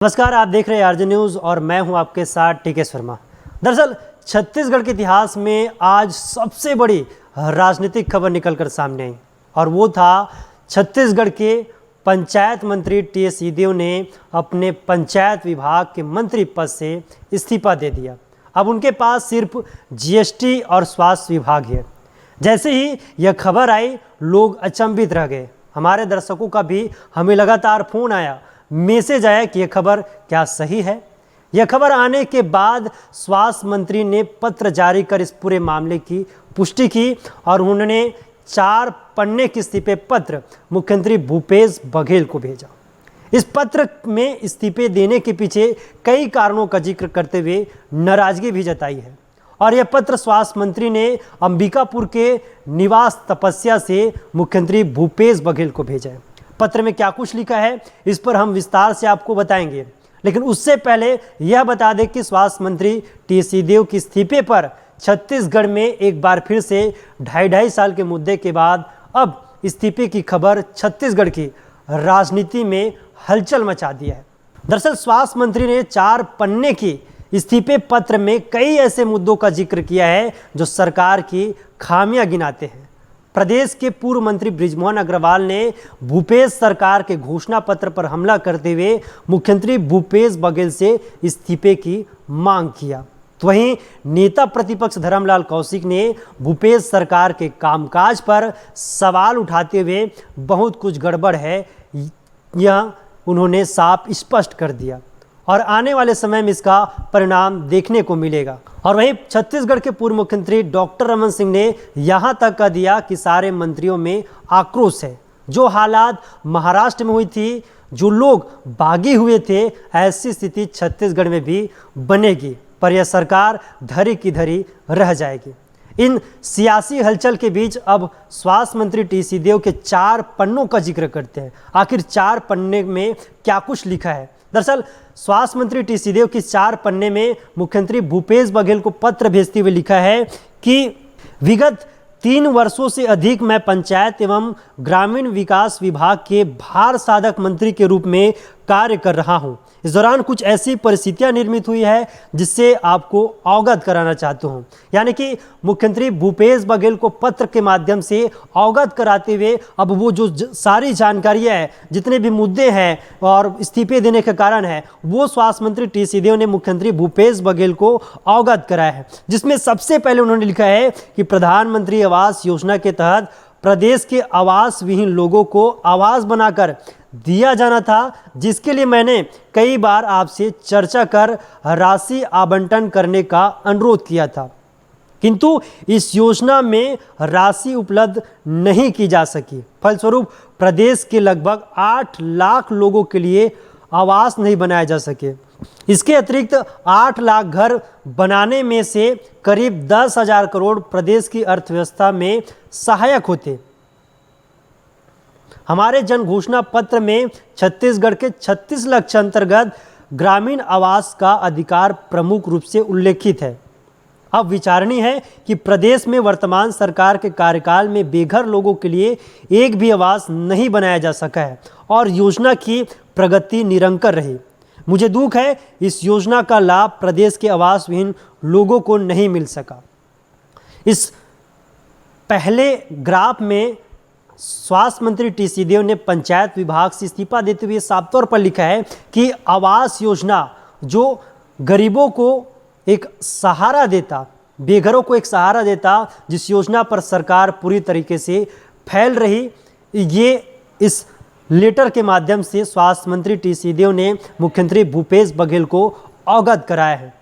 नमस्कार, आप देख रहे हैं आरजे न्यूज़ और मैं हूं आपके साथ टीके शर्मा। दरअसल छत्तीसगढ़ के इतिहास में आज सबसे बड़ी राजनीतिक खबर निकलकर सामने आई और वो था छत्तीसगढ़ के पंचायत मंत्री टी सिंहदेव ने अपने पंचायत विभाग के मंत्री पद से इस्तीफा दे दिया। अब उनके पास सिर्फ जीएसटी और स्वास्थ्य विभाग है। जैसे ही यह खबर आई, लोग अचंभित रह गए। हमारे दर्शकों का भी हमें लगातार फ़ोन आया, मैसेज आया कि यह खबर क्या सही है। यह खबर आने के बाद स्वास्थ्य मंत्री ने पत्र जारी कर इस पूरे मामले की पुष्टि की और उन्होंने 4 पन्ने के इस्तीफे पत्र मुख्यमंत्री भूपेश बघेल को भेजा। इस पत्र में इस्तीफे देने के पीछे कई कारणों का जिक्र करते हुए नाराजगी भी जताई है और यह पत्र स्वास्थ्य मंत्री ने अंबिकापुर के निवास तपस्या से मुख्यमंत्री भूपेश बघेल को भेजा है। पत्र में क्या कुछ लिखा है, इस पर हम विस्तार से आपको बताएंगे, लेकिन उससे पहले यह बता दें कि स्वास्थ्य मंत्री टी सिंहदेव के इस्तीफे पर छत्तीसगढ़ में एक बार फिर से 2.5 साल के मुद्दे के बाद अब इस्तीफे की खबर छत्तीसगढ़ की राजनीति में हलचल मचा दिया है। दरअसल स्वास्थ्य मंत्री ने 4 पन्ने की इस्तीफे पत्र में कई ऐसे मुद्दों का जिक्र किया है जो सरकार की खामियां गिनाते हैं। प्रदेश के पूर्व मंत्री बृजमोहन अग्रवाल ने भूपेश सरकार के घोषणा पत्र पर हमला करते हुए मुख्यमंत्री भूपेश बघेल से इस्तीफे की मांग किया। तो वहीं नेता प्रतिपक्ष धर्मलाल कौशिक ने भूपेश सरकार के कामकाज पर सवाल उठाते हुए बहुत कुछ गड़बड़ है यह उन्होंने साफ स्पष्ट कर दिया और आने वाले समय में इसका परिणाम देखने को मिलेगा। और वहीं छत्तीसगढ़ के पूर्व मुख्यमंत्री डॉक्टर रमन सिंह ने यहां तक कह दिया कि सारे मंत्रियों में आक्रोश है। जो हालात महाराष्ट्र में हुई थी, जो लोग भागे हुए थे, ऐसी स्थिति छत्तीसगढ़ में भी बनेगी, पर यह सरकार धरी की धरी रह जाएगी। इन सियासी हलचल के बीच अब स्वास्थ्य मंत्री टी सिंहदेव के 4 पन्नों का जिक्र करते हैं। आखिर 4 पन्ने में क्या कुछ लिखा है। दरअसल स्वास्थ्य मंत्री टी सिंहदेव की 4 पन्ने में मुख्यमंत्री भूपेश बघेल को पत्र भेजते हुए लिखा है कि विगत 3 वर्षों से अधिक मैं पंचायत एवं ग्रामीण विकास विभाग के भार साधक मंत्री के रूप में कार्य कर रहा हूं। इस दौरान कुछ ऐसी परिस्थितियां निर्मित हुई है जिससे आपको अवगत कराना चाहता हूं। यानी कि मुख्यमंत्री भूपेश बघेल को पत्र के माध्यम से अवगत कराते हुए अब वो जो सारी जानकारियां हैं, जितने भी मुद्दे हैं और इस्तीफे देने का कारण है, वो स्वास्थ्य मंत्री टी सिंहदेव ने मुख्यमंत्री भूपेश बघेल को अवगत कराया है। जिसमें सबसे पहले उन्होंने लिखा है कि प्रधानमंत्री आवास योजना के तहत प्रदेश के आवास विहीन लोगों को आवास बनाकर दिया जाना था, जिसके लिए मैंने कई बार आपसे चर्चा कर राशि आवंटन करने का अनुरोध किया था, किंतु इस योजना में राशि उपलब्ध नहीं की जा सकी। फलस्वरूप प्रदेश के लगभग 8 लाख लोगों के लिए आवास नहीं बनाए जा सके। इसके अतिरिक्त 8 लाख घर बनाने में से करीब 10,000 करोड़ प्रदेश की अर्थव्यवस्था में सहायक होते। हमारे जन घोषणा पत्र में छत्तीसगढ़ के 36 लक्ष्य अंतर्गत ग्रामीण आवास का अधिकार प्रमुख रूप से उल्लेखित है। अब विचारणीय है कि प्रदेश में वर्तमान सरकार के कार्यकाल में बेघर लोगों के लिए एक भी आवास नहीं बनाया जा सका है और योजना की प्रगति निरंतर रही। मुझे दुख है, इस योजना का लाभ प्रदेश के आवास विहीन लोगों को नहीं मिल सका। इस पहले ग्राफ में स्वास्थ्य मंत्री टी सिंहदेव ने पंचायत विभाग से इस्तीफा देते हुए साफ तौर पर लिखा है कि आवास योजना जो गरीबों को एक सहारा देता, बेघरों को एक सहारा देता, जिस योजना पर सरकार पूरी तरीके से फैल रही, ये इस लेटर के माध्यम से स्वास्थ्य मंत्री टी सिंहदेव ने मुख्यमंत्री भूपेश बघेल को अवगत कराया है।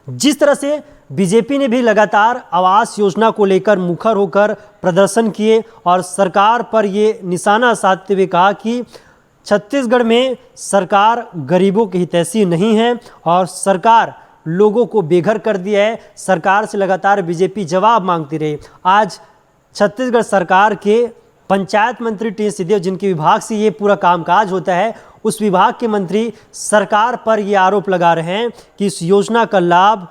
जिस तरह से बीजेपी ने भी लगातार आवास योजना को लेकर मुखर होकर प्रदर्शन किए और सरकार पर ये निशाना साधते हुए कहा कि छत्तीसगढ़ में सरकार गरीबों की हितैषी नहीं है और सरकार लोगों को बेघर कर दिया है। सरकार से लगातार बीजेपी जवाब मांगती रही। आज छत्तीसगढ़ सरकार के पंचायत मंत्री टी सिंहदेव, जिनके विभाग से ये पूरा कामकाज होता है, उस विभाग के मंत्री सरकार पर ये आरोप लगा रहे हैं कि इस योजना का लाभ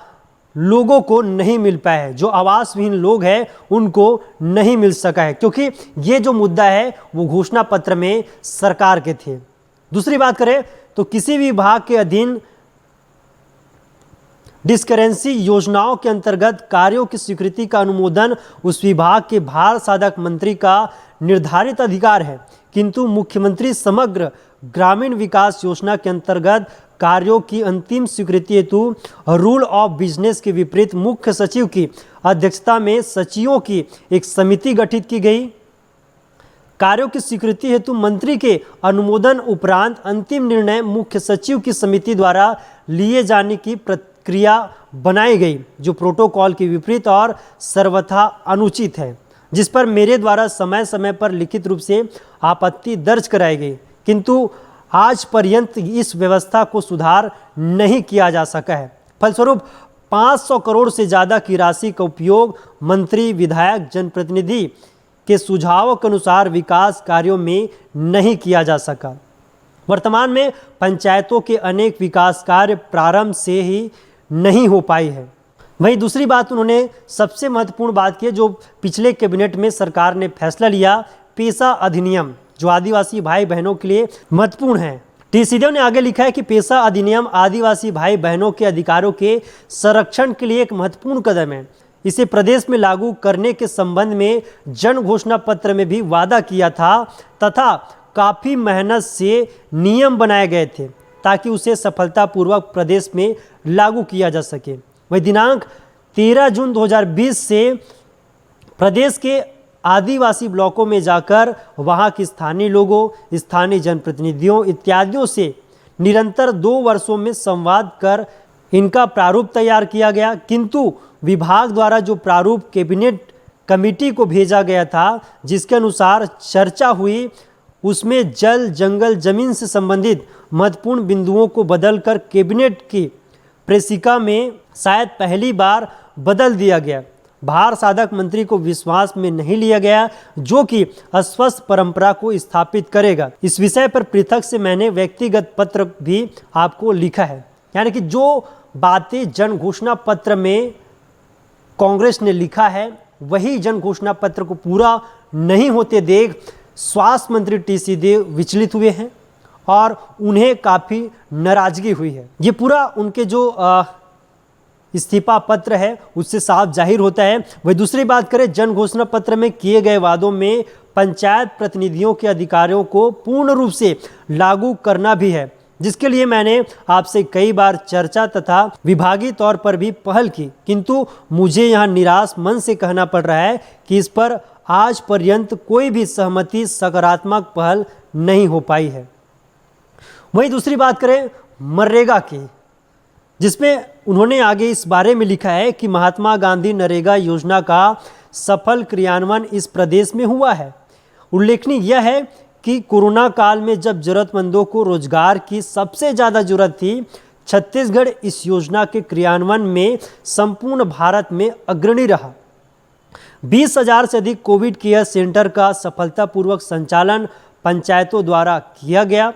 लोगों को नहीं मिल पाया है, जो आवास विहीन लोग हैं उनको नहीं मिल सका है, क्योंकि ये जो मुद्दा है वो घोषणा पत्र में सरकार के थे। दूसरी बात करें तो किसी भी विभाग के अधीन डिस्करेंसी योजनाओं के अंतर्गत कार्यों की स्वीकृति का अनुमोदन उस विभाग के भार साधक मंत्री का निर्धारित अधिकार है, किंतु मुख्यमंत्री समग्र ग्रामीण विकास योजना के अंतर्गत कार्यों की अंतिम स्वीकृति हेतु रूल ऑफ बिजनेस के विपरीत मुख्य सचिव की अध्यक्षता में सचिवों की एक समिति गठित की गई। कार्यों की स्वीकृति हेतु मंत्री के अनुमोदन उपरांत अंतिम निर्णय मुख्य सचिव की समिति द्वारा लिए जाने की प्रक्रिया बनाई गई, जो प्रोटोकॉल के विपरीत और सर्वथा अनुचित है, जिस पर मेरे द्वारा समय समय पर लिखित रूप से आपत्ति दर्ज कराई गई, किंतु आज पर्यंत इस व्यवस्था को सुधार नहीं किया जा सका है। फलस्वरूप 500 करोड़ से ज़्यादा की राशि का उपयोग मंत्री, विधायक, जनप्रतिनिधि के सुझावों के अनुसार विकास कार्यों में नहीं किया जा सका। वर्तमान में पंचायतों के अनेक विकास कार्य प्रारंभ से ही नहीं हो पाई है। वहीं दूसरी बात उन्होंने सबसे महत्वपूर्ण बात की, जो पिछले कैबिनेट में सरकार ने फैसला लिया, पेशा अधिनियम, जो आदिवासी भाई बहनों के लिए महत्वपूर्ण है। टी सीदेव ने आगे लिखा है कि पेशा अधिनियम आदिवासी भाई बहनों के अधिकारों के संरक्षण के लिए एक महत्वपूर्ण कदम है। इसे प्रदेश में लागू करने के संबंध में जन घोषणा पत्र में भी वादा किया था तथा काफ़ी मेहनत से नियम बनाए गए थे ताकि उसे सफलतापूर्वक प्रदेश में लागू किया जा सके। वही दिनांक 13 जून 2020 से प्रदेश के आदिवासी ब्लॉकों में जाकर वहां के स्थानीय लोगों, स्थानीय जनप्रतिनिधियों इत्यादियों से निरंतर 2 वर्षों में संवाद कर इनका प्रारूप तैयार किया गया, किंतु विभाग द्वारा जो प्रारूप कैबिनेट कमेटी को भेजा गया था, जिसके अनुसार चर्चा हुई, उसमें जल, जंगल, जमीन से संबंधित महत्वपूर्ण बिंदुओं को बदलकर कैबिनेट की प्रेसिका में शायद पहली बार बदल दिया गया। भार साधक मंत्री को विश्वास में नहीं लिया गया, जो कि अस्वस्थ परंपरा को स्थापित करेगा। इस विषय पर पृथक से मैंने व्यक्तिगत पत्र भी आपको लिखा है। यानी कि जो बातें जन घोषणा पत्र में कांग्रेस ने लिखा है, वही जन घोषणा पत्र को पूरा नहीं होते देख स्वास्थ्य मंत्री टी सीदेव विचलित हुए हैं और उन्हें काफ़ी नाराजगी हुई है। ये पूरा उनके जो इस्तीफा पत्र है उससे साफ जाहिर होता है। वही दूसरी बात करें, जन घोषणा पत्र में किए गए वादों में पंचायत प्रतिनिधियों के अधिकारों को पूर्ण रूप से लागू करना भी है, जिसके लिए मैंने आपसे कई बार चर्चा तथा विभागीय तौर पर भी पहल की, किंतु मुझे यहाँ निराश मन से कहना पड़ रहा है कि इस पर आज पर्यंत कोई भी सहमति, सकारात्मक पहल नहीं हो पाई है। वहीं दूसरी बात करें मनरेगा की, जिसमें उन्होंने आगे इस बारे में लिखा है कि महात्मा गांधी नरेगा योजना का सफल क्रियान्वयन इस प्रदेश में हुआ है। उल्लेखनीय यह है कि कोरोना काल में जब जरूरतमंदों को रोजगार की सबसे ज़्यादा जरूरत थी, छत्तीसगढ़ इस योजना के क्रियान्वयन में संपूर्ण भारत में अग्रणी रहा। 20,000 से अधिक कोविड केयर सेंटर का सफलतापूर्वक संचालन पंचायतों द्वारा किया गया।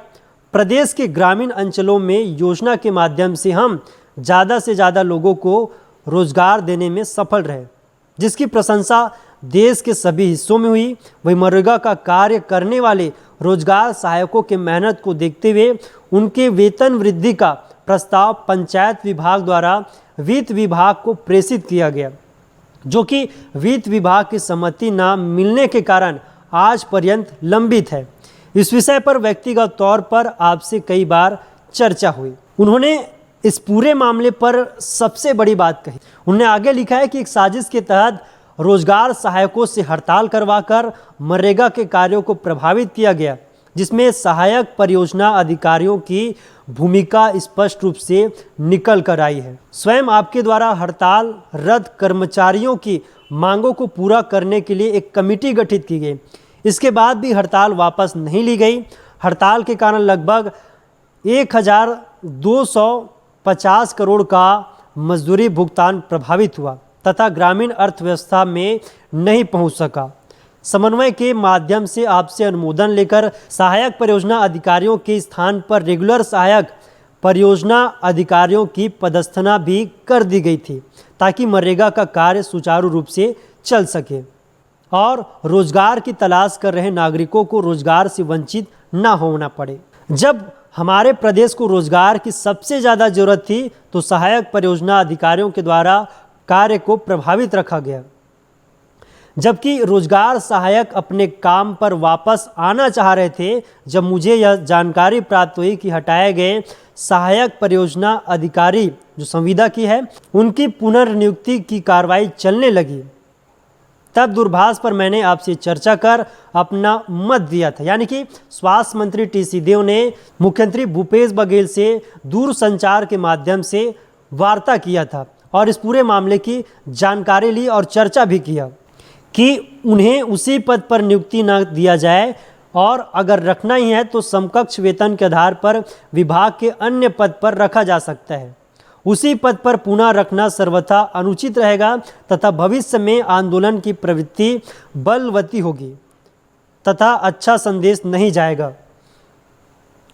प्रदेश के ग्रामीण अंचलों में योजना के माध्यम से हम ज़्यादा से ज़्यादा लोगों को रोजगार देने में सफल रहे, जिसकी प्रशंसा देश के सभी हिस्सों में हुई। वही मनरेगा का कार्य करने वाले रोजगार सहायकों के मेहनत को देखते हुए उनके वेतन वृद्धि का प्रस्ताव पंचायत विभाग द्वारा वित्त विभाग को प्रेषित किया गया, जो कि वित्त विभाग की सहमति न मिलने के कारण आज पर्यंत लंबित है। इस विषय पर व्यक्तिगत तौर पर आपसे कई बार चर्चा हुई। उन्होंने इस पूरे मामले पर सबसे बड़ी बात कही। उन्होंने आगे लिखा है कि एक साजिश के तहत रोजगार सहायकों से हड़ताल करवाकर मनरेगा के कार्यों को प्रभावित किया गया, जिसमें सहायक परियोजना अधिकारियों की भूमिका स्पष्ट रूप से निकल कर आई है। स्वयं आपके द्वारा हड़ताल रद्द कर्मचारियों की मांगों को पूरा करने के लिए एक कमेटी गठित की गई। इसके बाद भी हड़ताल वापस नहीं ली गई। हड़ताल के कारण लगभग 1,250 करोड़ का मजदूरी भुगतान प्रभावित हुआ तथा ग्रामीण अर्थव्यवस्था में नहीं पहुंच सका। समन्वय के माध्यम से आपसे अनुमोदन लेकर सहायक परियोजना अधिकारियों के स्थान पर रेगुलर सहायक परियोजना अधिकारियों की पदस्थना भी कर दी गई थी, ताकि मनरेगा का कार्य सुचारू रूप से चल सके और रोजगार की तलाश कर रहे नागरिकों को रोजगार से वंचित न होना पड़े। जब हमारे प्रदेश को रोजगार की सबसे ज़्यादा जरूरत थी तो सहायक परियोजना अधिकारियों के द्वारा कार्य को प्रभावित रखा गया, जबकि रोजगार सहायक अपने काम पर वापस आना चाह रहे थे। जब मुझे यह जानकारी प्राप्त हुई कि हटाए गए सहायक परियोजना अधिकारी जो संविदा की है उनकी पुनर्नियुक्ति की कार्रवाई चलने लगी, तब दूरभाष पर मैंने आपसे चर्चा कर अपना मत दिया था। यानी कि स्वास्थ्य मंत्री टी सिंहदेव ने मुख्यमंत्री भूपेश बघेल से दूरसंचार के माध्यम से वार्ता किया था और इस पूरे मामले की जानकारी ली और चर्चा भी किया कि उन्हें उसी पद पर नियुक्ति न दिया जाए और अगर रखना ही है तो समकक्ष वेतन के आधार पर विभाग के अन्य पद पर रखा जा सकता है। उसी पद पर पुनः रखना सर्वथा अनुचित रहेगा तथा भविष्य में आंदोलन की प्रवृत्ति बलवती होगी तथा अच्छा संदेश नहीं जाएगा।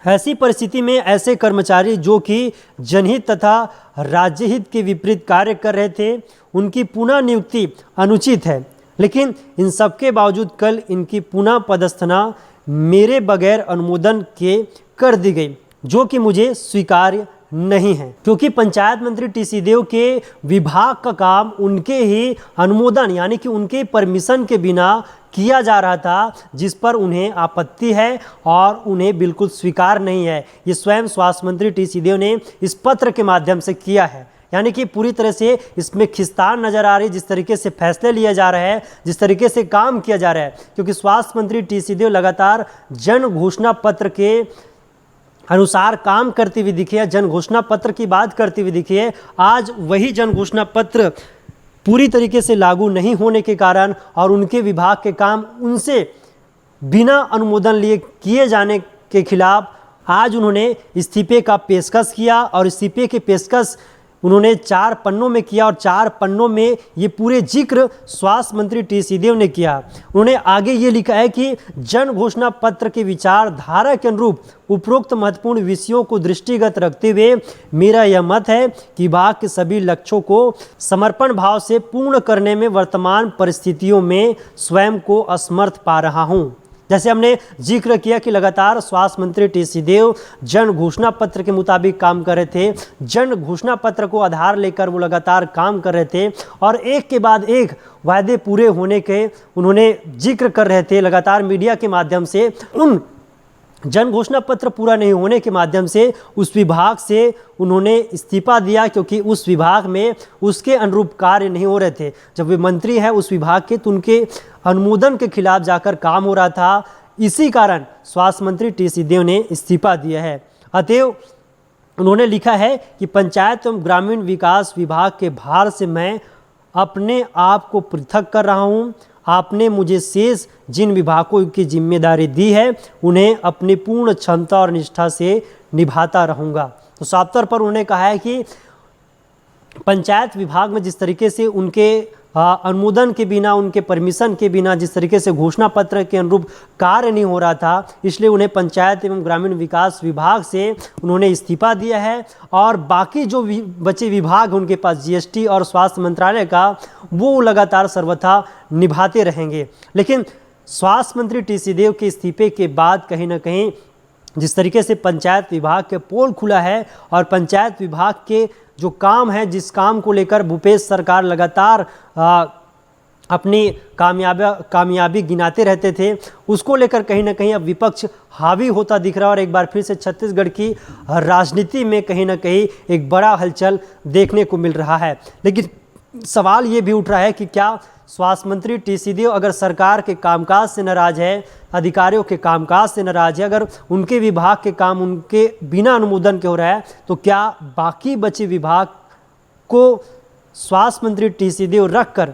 ऐसी परिस्थिति में ऐसे कर्मचारी जो कि जनहित तथा राज्यहित के विपरीत कार्य कर रहे थे उनकी पुनः नियुक्ति अनुचित है, लेकिन इन सबके बावजूद कल इनकी पुनः पदस्थना मेरे बगैर अनुमोदन के कर दी गई, जो कि मुझे स्वीकार्य नहीं है, क्योंकि पंचायत मंत्री टी सिंहदेव के विभाग का काम उनके ही अनुमोदन यानी कि उनके परमिशन के बिना किया जा रहा था, जिस पर उन्हें आपत्ति है और उन्हें बिल्कुल स्वीकार नहीं है। ये स्वयं स्वास्थ्य मंत्री टी सिंहदेव ने इस पत्र के माध्यम से किया है। यानी कि पूरी तरह से इसमें खिस्तान नजर आ रही, जिस तरीके से फैसले लिए जा रहे हैं, जिस तरीके से काम किया जा रहा है, क्योंकि स्वास्थ्य मंत्री टी सिंहदेव लगातार जन घोषणा पत्र के अनुसार काम करती हुई दिखी है, जन घोषणा पत्र की बात करती हुई दिखी है। आज वही जन घोषणा पत्र पूरी तरीके से लागू नहीं होने के कारण और उनके विभाग के काम उनसे बिना अनुमोदन लिए किए जाने के खिलाफ आज उन्होंने इस्तीफे का पेशकश किया और इस्तीफे के पेशकश उन्होंने 4 पन्नों में किया और 4 पन्नों में ये पूरे जिक्र स्वास्थ्य मंत्री टी सिंहदेव ने किया। उन्होंने आगे ये लिखा है कि जन घोषणा पत्र की विचारधारा के अनुरूप उपरोक्त महत्वपूर्ण विषयों को दृष्टिगत रखते हुए मेरा यह मत है कि विभाग के सभी लक्ष्यों को समर्पण भाव से पूर्ण करने में वर्तमान परिस्थितियों में स्वयं को असमर्थ पा रहा हूँ। जैसे हमने जिक्र किया कि लगातार स्वास्थ्य मंत्री टी सिंहदेव जन घोषणा पत्र के मुताबिक काम कर रहे थे, जन घोषणा पत्र को आधार लेकर वो लगातार काम कर रहे थे और एक के बाद एक वायदे पूरे होने के उन्होंने जिक्र कर रहे थे। लगातार मीडिया के माध्यम से उन जन घोषणा पत्र पूरा नहीं होने के माध्यम से उस विभाग से उन्होंने इस्तीफा दिया, क्योंकि उस विभाग में उसके अनुरूप कार्य नहीं हो रहे थे। जब वे मंत्री हैं उस विभाग के तो उनके अनुमोदन के खिलाफ जाकर काम हो रहा था। इसी कारण स्वास्थ्य मंत्री टी सिंहदेव ने इस्तीफा दिया है। अतएव उन्होंने लिखा है कि पंचायत एवं ग्रामीण विकास विभाग के भार से मैं अपने आप को पृथक कर रहा हूँ। आपने मुझे शेष जिन विभागों की जिम्मेदारी दी है उन्हें अपनी पूर्ण क्षमता और निष्ठा से निभाता रहूँगा। तो साफ तौर पर उन्होंने कहा है कि पंचायत विभाग में जिस तरीके से उनके अनुमोदन के बिना, उनके परमिशन के बिना जिस तरीके से घोषणा पत्र के अनुरूप कार्य नहीं हो रहा था, इसलिए उन्हें पंचायत एवं ग्रामीण विकास विभाग से उन्होंने इस्तीफा दिया है और बाकी जो बचे विभाग उनके पास जीएसटी और स्वास्थ्य मंत्रालय का, वो लगातार सर्वथा निभाते रहेंगे। लेकिन स्वास्थ्य मंत्री टी सिंहदेव के इस्तीफे के बाद कहीं ना कहीं जिस तरीके से पंचायत विभाग के पोल खुला है और पंचायत विभाग के जो काम है, जिस काम को लेकर भूपेश सरकार लगातार अपनी कामयाबी गिनाते रहते थे, उसको लेकर कहीं ना कहीं अब विपक्ष हावी होता दिख रहा है और एक बार फिर से छत्तीसगढ़ की राजनीति में कहीं ना कहीं एक बड़ा हलचल देखने को मिल रहा है। लेकिन सवाल ये भी उठ रहा है कि क्या स्वास्थ्य मंत्री टी सिंहदेव अगर सरकार के कामकाज से नाराज है, अधिकारियों के कामकाज से नाराज है, अगर उनके विभाग के काम उनके बिना अनुमोदन के हो रहा है, तो क्या बाकी बचे विभाग को स्वास्थ्य मंत्री टी सिंहदेव रखकर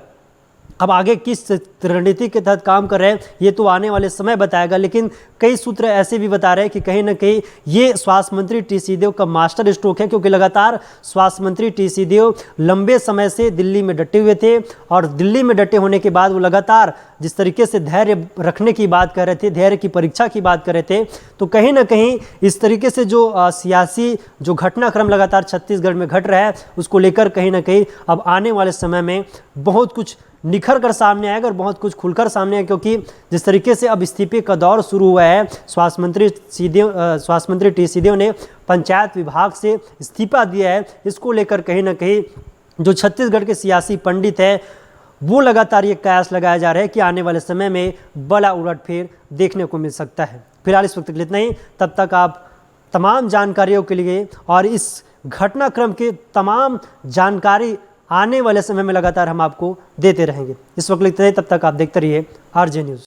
अब आगे किस रणनीति के तहत काम कर रहे हैं ये तो आने वाले समय बताएगा। लेकिन कई सूत्र ऐसे भी बता रहे हैं कि कहीं ना कहीं ये स्वास्थ्य मंत्री टी सिंहदेव का मास्टर स्ट्रोक है, क्योंकि लगातार स्वास्थ्य मंत्री टी सिंहदेव लंबे समय से दिल्ली में डटे हुए थे और दिल्ली में डटे होने के बाद वो लगातार जिस तरीके से धैर्य रखने की बात कर रहे थे, धैर्य की परीक्षा की बात कर रहे थे, तो कहीं ना कहीं इस तरीके से जो सियासी जो घटनाक्रम लगातार छत्तीसगढ़ में घट रहा है उसको लेकर कहीं ना कहीं अब आने वाले समय में बहुत कुछ निखर कर सामने आएगा और बहुत कुछ खुलकर सामने आएगा, क्योंकि जिस तरीके से अब इस्तीफे का दौर शुरू हुआ है, स्वास्थ्य मंत्री टी सिंहदेव ने पंचायत विभाग से इस्तीफा दिया है। इसको लेकर कहीं ना कहीं जो छत्तीसगढ़ के सियासी पंडित हैं वो लगातार ये कयास लगाया जा रहा है कि आने वाले समय में बड़ा उलटफेर देखने को मिल सकता है। फिलहाल इस वक्त के लिए इतना ही। तब तक आप तमाम जानकारियों के लिए और इस घटनाक्रम के तमाम जानकारी आने वाले समय में लगातार हम आपको देते रहेंगे। इस वक्त के लिए इतना ही। तब तक आप देखते रहिए RJ न्यूज़।